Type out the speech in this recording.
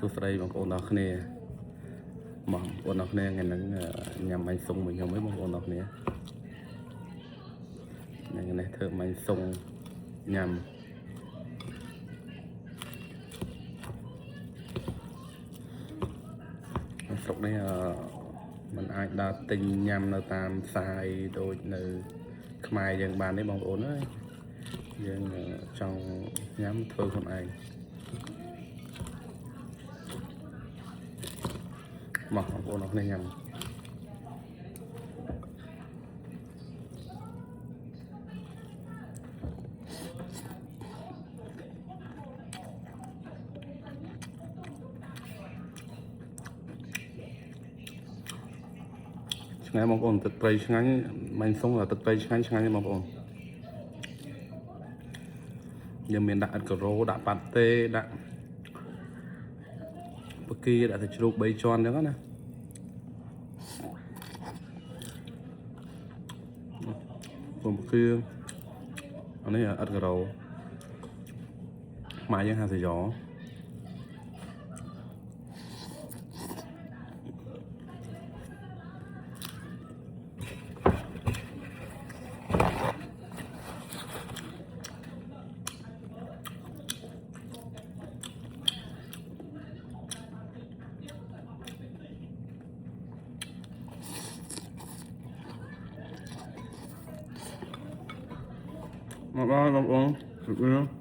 សួស្តីបងប្អូនអរគ្នាបងប្អូនអរគ្នាថ្ងៃហ្នឹងញ៉ាំបាញ់សុងមួយខ្ញុំឯងបងប្អូនអរគ្នាថ្ងៃនេះធ្វើបាញ់សុងញ៉ាំស្រុកនេះมันអាចដើរទិញញ៉ាំនៅតាមផ្សារដូចនៅខ្មែរយើងបានទេបងប្អូនអើយយើងចង់ញ៉ាំធ្វើខ្លួនឯងមកបងប្អូនអរគ្នាញ៉ាំឆ្ងាញ់បងប្អូនទឹកត្រីឆ្ងាញ់បាញ់សុងទឹកត្រីឆ្ងាញ់បងប្អូនយើងមានដាក់ឥតការ៉ូដាក់ប៉ាតេដាក់បកាដាក់ទៅជ្រូក3ជាន់អញ្ចឹងណាผมคืออันนี้อัดกับเราหมายยังหาสยอมาบ้านបងប្អូន